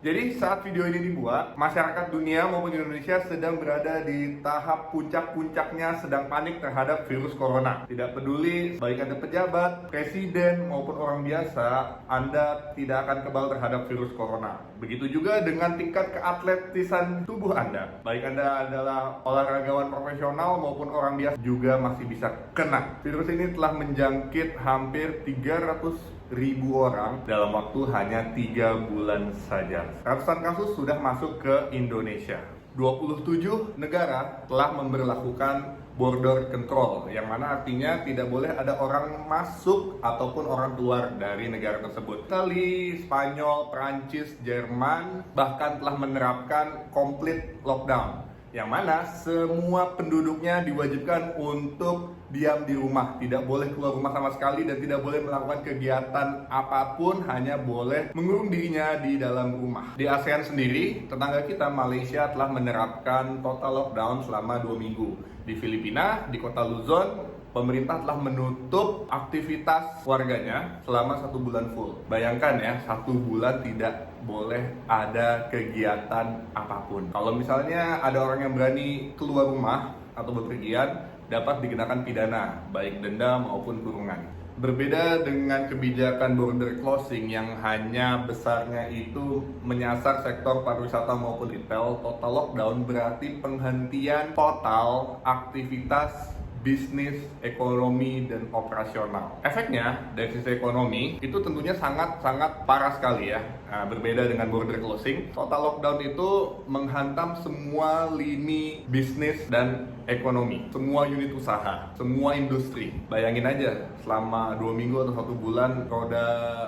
Jadi saat video ini dibuat, masyarakat dunia maupun Indonesia sedang berada di tahap puncak-puncaknya sedang panik terhadap virus corona. Tidak peduli baik Anda pejabat, presiden maupun orang biasa, Anda tidak akan kebal terhadap virus corona. Begitu juga dengan tingkat keatletisan tubuh Anda. Baik Anda adalah olahragawan profesional maupun orang biasa juga masih bisa kena. Virus ini telah menjangkit hampir 300.000 orang dalam waktu hanya 3 bulan saja. Ratusan kasus sudah masuk ke Indonesia. 27 negara telah memberlakukan border control, yang mana artinya tidak boleh ada orang masuk ataupun orang keluar dari negara tersebut. Italia, Spanyol, Prancis, Jerman bahkan telah menerapkan complete lockdown, yang mana semua penduduknya diwajibkan untuk diam di rumah, tidak boleh keluar rumah sama sekali dan tidak boleh melakukan kegiatan apapun, hanya boleh mengurung dirinya di dalam rumah. Di ASEAN sendiri, tetangga kita Malaysia telah menerapkan total lockdown selama 2 minggu. Di Filipina, di kota Luzon, pemerintah telah menutup aktivitas warganya selama 1 bulan full. Bayangkan ya, 1 bulan tidak boleh ada kegiatan apapun. Kalau misalnya ada orang yang berani keluar rumah atau bepergian, dapat dikenakan pidana, baik denda maupun kurungan. Berbeda dengan kebijakan border closing yang hanya besarnya itu menyasar sektor pariwisata maupun retail, total lockdown berarti penghentian total aktivitas bisnis, ekonomi, dan operasional. Efeknya dari sisi ekonomi itu tentunya sangat parah sekali ya. Nah, berbeda dengan border closing, total lockdown itu menghantam semua lini bisnis dan ekonomi, semua unit usaha, semua industri. Bayangin aja, selama 2 minggu atau 1 bulan roda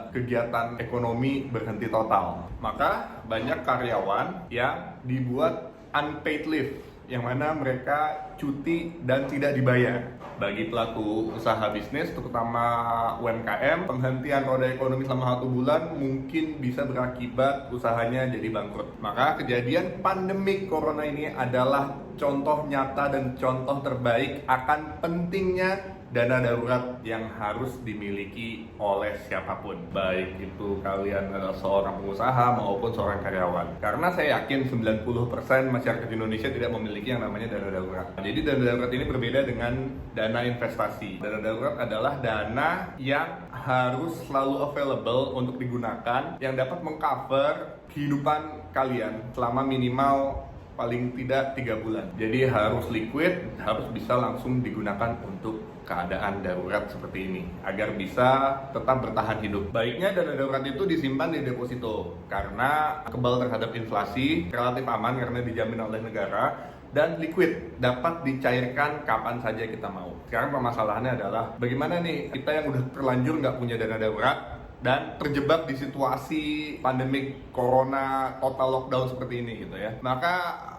kegiatan ekonomi berhenti total. Maka banyak karyawan yang dibuat unpaid leave, yang mana mereka cuti dan tidak dibayar. Bagi pelaku usaha bisnis, terutama UMKM, penghentian roda ekonomi selama 1 bulan mungkin bisa berakibat usahanya jadi bangkrut. Maka kejadian pandemik corona ini adalah contoh nyata dan contoh terbaik akan pentingnya dana darurat yang harus dimiliki oleh siapapun, baik itu kalian adalah seorang pengusaha maupun seorang karyawan. Karena saya yakin 90% masyarakat Indonesia tidak memiliki yang namanya dana darurat. Jadi dana darurat ini berbeda dengan dana investasi. Dana darurat adalah dana yang harus selalu available untuk digunakan, yang dapat mengcover kehidupan kalian selama minimal paling tidak 3 bulan. Jadi harus liquid, harus bisa langsung digunakan untuk keadaan darurat seperti ini, agar bisa tetap bertahan hidup. Baiknya dana darurat itu disimpan di deposito, karena kebal terhadap inflasi, relatif aman karena dijamin oleh negara, dan liquid, dapat dicairkan kapan saja kita mau. Sekarang permasalahannya adalah bagaimana nih kita yang udah terlanjur nggak punya dana darurat dan terjebak di situasi pandemik corona total lockdown seperti ini gitu ya. Maka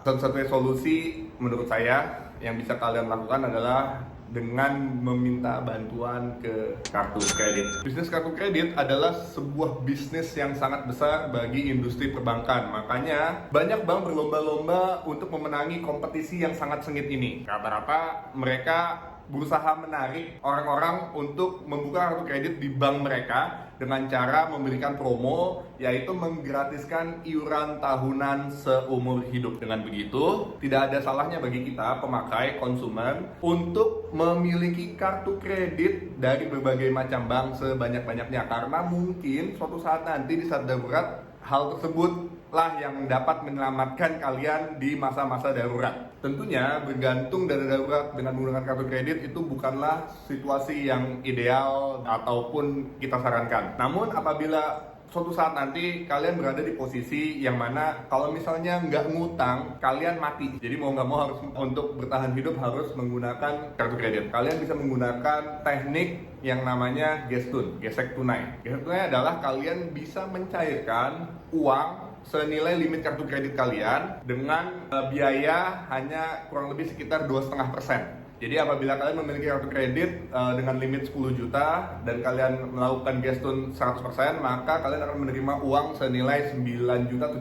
satu-satunya solusi menurut saya yang bisa kalian lakukan adalah dengan meminta bantuan ke kartu kredit. Bisnis kartu kredit adalah sebuah bisnis yang sangat besar bagi industri perbankan. Makanya banyak bank berlomba-lomba untuk memenangi kompetisi yang sangat sengit ini. Rata-rata mereka berusaha menarik orang-orang untuk membuka kartu kredit di bank mereka dengan cara memberikan promo, yaitu menggratiskan iuran tahunan seumur hidup. Dengan begitu, tidak ada salahnya bagi kita pemakai konsumen untuk memiliki kartu kredit dari berbagai macam bank sebanyak-banyaknya, karena mungkin suatu saat nanti di saat darurat, hal tersebutlah yang dapat menyelamatkan kalian di masa-masa darurat. Tentunya bergantung dana darurat dengan menggunakan kartu kredit itu bukanlah situasi yang ideal ataupun kita sarankan. Namun apabila suatu saat nanti kalian berada di posisi yang mana kalau misalnya nggak ngutang, kalian mati. Jadi mau nggak mau harus untuk bertahan hidup harus menggunakan kartu kredit. Kalian bisa menggunakan teknik yang namanya gestun, gesek tunai. Gesek tunai adalah kalian bisa mencairkan uang senilai limit kartu kredit kalian dengan biaya hanya kurang lebih sekitar 2,5%. Jadi apabila kalian memiliki kartu kredit dengan limit 10 juta dan kalian melakukan gestun 100%, maka kalian akan menerima uang senilai 9.750.000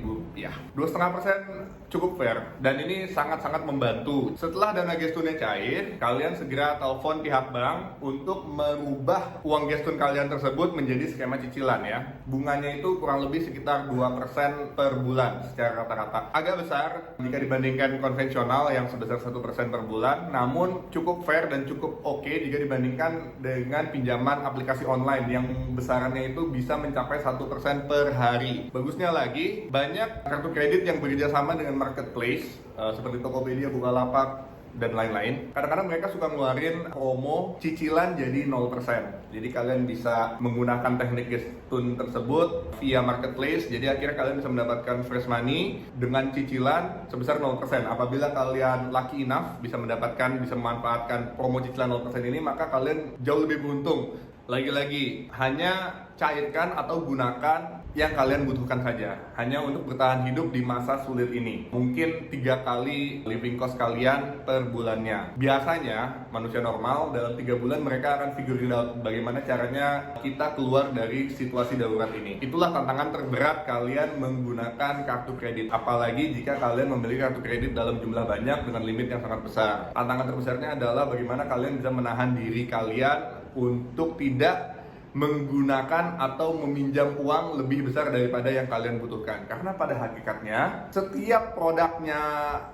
rupiah. 2,5% cukup fair dan ini sangat-sangat membantu. Setelah dana gestunnya cair, kalian segera telepon pihak bank untuk merubah uang gestun kalian tersebut menjadi skema cicilan ya. Bunganya itu kurang lebih sekitar 2% per bulan secara rata-rata. Agak besar jika dibandingkan konvensional yang sebesar 1% per bulan, namun cukup fair dan cukup oke jika dibandingkan dengan pinjaman aplikasi online yang besarannya itu bisa mencapai 1% per hari. Bagusnya lagi, banyak kartu kredit yang bekerja sama dengan marketplace seperti Tokopedia, Bukalapak, dan lain-lain. Kadang-kadang mereka suka ngeluarin promo cicilan jadi 0%. Jadi kalian bisa menggunakan teknik gestun tersebut via marketplace. Jadi akhirnya kalian bisa mendapatkan fresh money dengan cicilan sebesar 0%. Apabila kalian lucky enough bisa memanfaatkan promo cicilan 0% ini, maka kalian jauh lebih beruntung. Lagi-lagi, hanya cairkan atau gunakan yang kalian butuhkan saja, hanya untuk bertahan hidup di masa sulit ini. Mungkin 3 kali living cost kalian per bulannya. Biasanya manusia normal dalam 3 bulan mereka akan figure out bagaimana caranya kita keluar dari situasi darurat ini. Itulah tantangan terberat kalian menggunakan kartu kredit, apalagi jika kalian memiliki kartu kredit dalam jumlah banyak dengan limit yang sangat besar. Tantangan terbesarnya adalah bagaimana kalian bisa menahan diri kalian untuk tidak menggunakan atau meminjam uang lebih besar daripada yang kalian butuhkan. Karena pada hakikatnya setiap produknya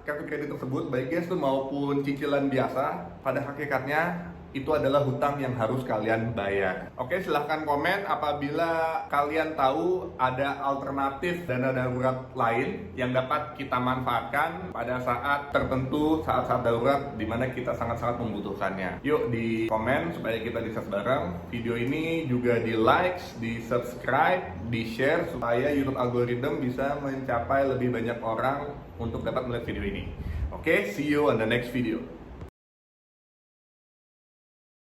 kartu kredit tersebut, baik gestun maupun cicilan biasa, pada hakikatnya itu adalah hutang yang harus kalian bayar. Oke, silahkan komen apabila kalian tahu ada alternatif dana darurat lain yang dapat kita manfaatkan pada saat tertentu, saat-saat darurat di mana kita sangat-sangat membutuhkannya. Yuk di komen supaya kita bisa bareng. Video ini juga di like, di subscribe, di share supaya YouTube algoritma bisa mencapai lebih banyak orang untuk dapat melihat video ini. Oke, see you on the next video.